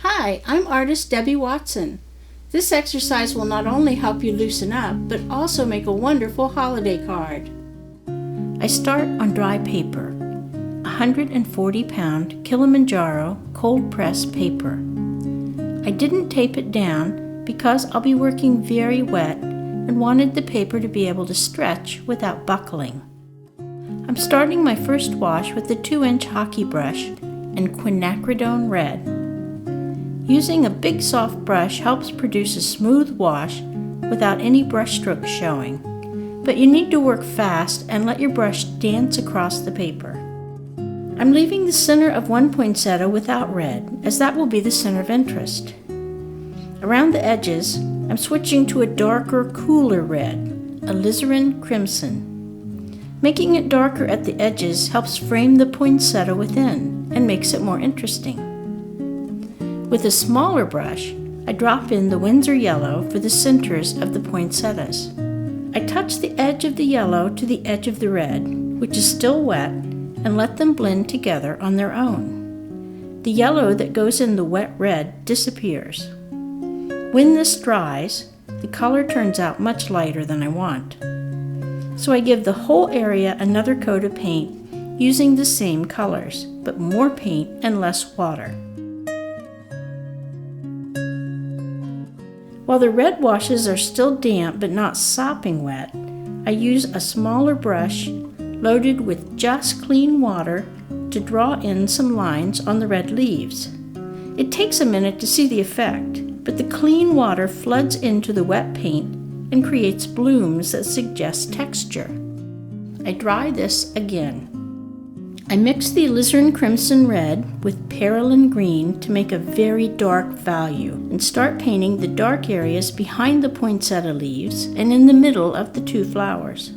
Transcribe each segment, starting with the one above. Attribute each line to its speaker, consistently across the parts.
Speaker 1: Hi, I'm artist Debbie Watson. This exercise will not only help you loosen up, but also make a wonderful holiday card. I start on dry paper, 140-pound Kilimanjaro cold-pressed paper. I didn't tape it down because I'll be working very wet and wanted the paper to be able to stretch without buckling. I'm starting my first wash with a 2-inch hockey brush and quinacridone red. Using a big soft brush helps produce a smooth wash without any brush strokes showing, but you need to work fast and let your brush dance across the paper. I'm leaving the center of one poinsettia without red, as that will be the center of interest. Around the edges, I'm switching to a darker, cooler red, alizarin crimson. Making it darker at the edges helps frame the poinsettia within and makes it more interesting. With a smaller brush, I drop in the Winsor yellow for the centers of the poinsettias. I touch the edge of the yellow to the edge of the red, which is still wet, and let them blend together on their own. The yellow that goes in the wet red disappears. When this dries, the color turns out much lighter than I want. So I give the whole area another coat of paint using the same colors, but more paint and less water. While the red washes are still damp but not sopping wet, I use a smaller brush loaded with just clean water to draw in some lines on the red leaves. It takes a minute to see the effect, but the clean water floods into the wet paint and creates blooms that suggest texture. I dry this again. I mix the alizarin crimson red with perylene green to make a very dark value and start painting the dark areas behind the poinsettia leaves and in the middle of the two flowers.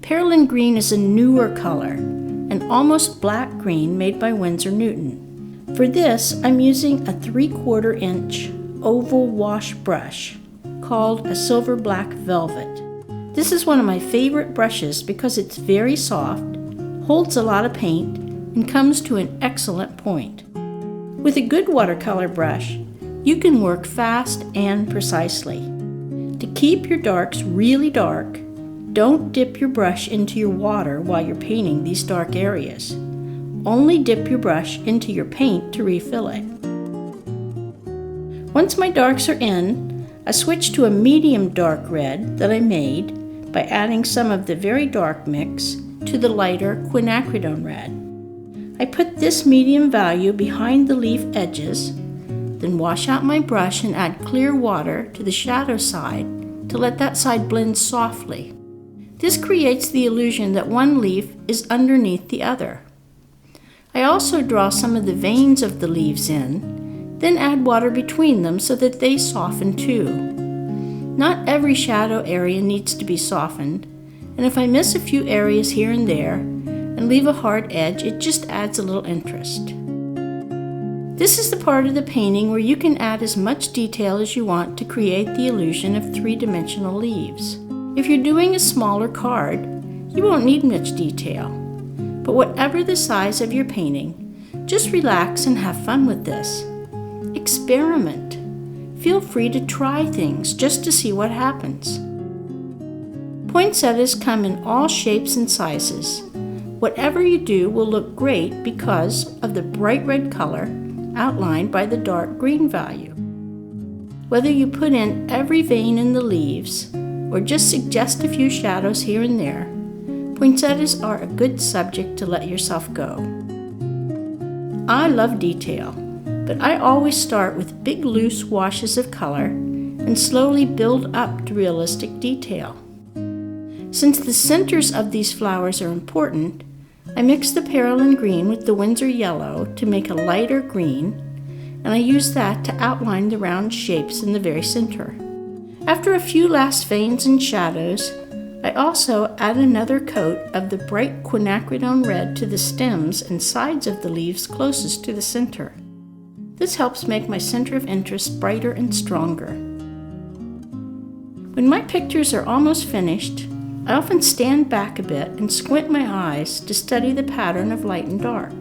Speaker 1: Perylene green is a newer color, an almost black green made by Winsor Newton. For this, I'm using a 3/4 inch oval wash brush called a silver black velvet. This is one of my favorite brushes because it's very soft, holds a lot of paint, and comes to an excellent point. With a good watercolor brush, you can work fast and precisely. To keep your darks really dark, don't dip your brush into your water while you're painting these dark areas. Only dip your brush into your paint to refill it. Once my darks are in, I switch to a medium dark red that I made by adding some of the very dark mix to the lighter quinacridone red. I put this medium value behind the leaf edges, then wash out my brush and add clear water to the shadow side to let that side blend softly. This creates the illusion that one leaf is underneath the other. I also draw some of the veins of the leaves in, then add water between them so that they soften too. Not every shadow area needs to be softened, and if I miss a few areas here and there and leave a hard edge, it just adds a little interest. This is the part of the painting where you can add as much detail as you want to create the illusion of three-dimensional leaves. If you're doing a smaller card, you won't need much detail. But whatever the size of your painting, just relax and have fun with this. Experiment. Feel free to try things just to see what happens. Poinsettias come in all shapes and sizes. Whatever you do will look great because of the bright red color outlined by the dark green value. Whether you put in every vein in the leaves or just suggest a few shadows here and there, poinsettias are a good subject to let yourself go. I love detail, but I always start with big loose washes of color and slowly build up to realistic detail. Since the centers of these flowers are important, I mix the perylene green with the Winsor yellow to make a lighter green, and I use that to outline the round shapes in the very center. After a few last veins and shadows, I also add another coat of the bright quinacridone red to the stems and sides of the leaves closest to the center. This helps make my center of interest brighter and stronger. When my pictures are almost finished, I often stand back a bit and squint my eyes to study the pattern of light and dark.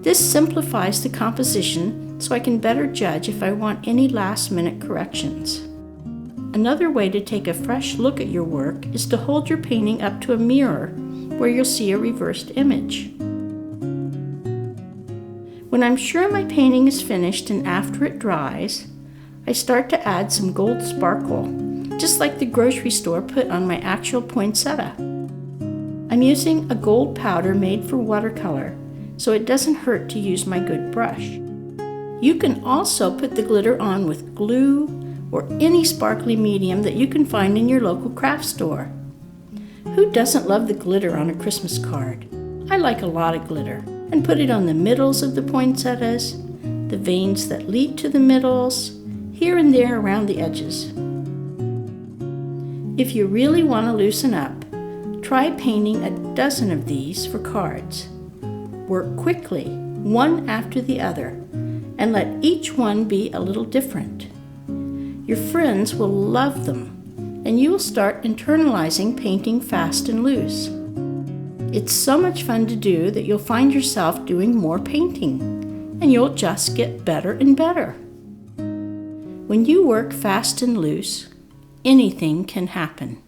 Speaker 1: This simplifies the composition so I can better judge if I want any last-minute corrections. Another way to take a fresh look at your work is to hold your painting up to a mirror where you'll see a reversed image. When I'm sure my painting is finished and after it dries, I start to add some gold sparkle, just like the grocery store put on my actual poinsettia. I'm using a gold powder made for watercolor, so it doesn't hurt to use my good brush. You can also put the glitter on with glue or any sparkly medium that you can find in your local craft store. Who doesn't love the glitter on a Christmas card? I like a lot of glitter, and put it on the middles of the poinsettias, the veins that lead to the middles, here and there around the edges. If you really want to loosen up, try painting a dozen of these for cards. Work quickly, one after the other, and let each one be a little different. Your friends will love them, and you will start internalizing painting fast and loose. It's so much fun to do that you'll find yourself doing more painting, and you'll just get better and better. When you work fast and loose, anything can happen.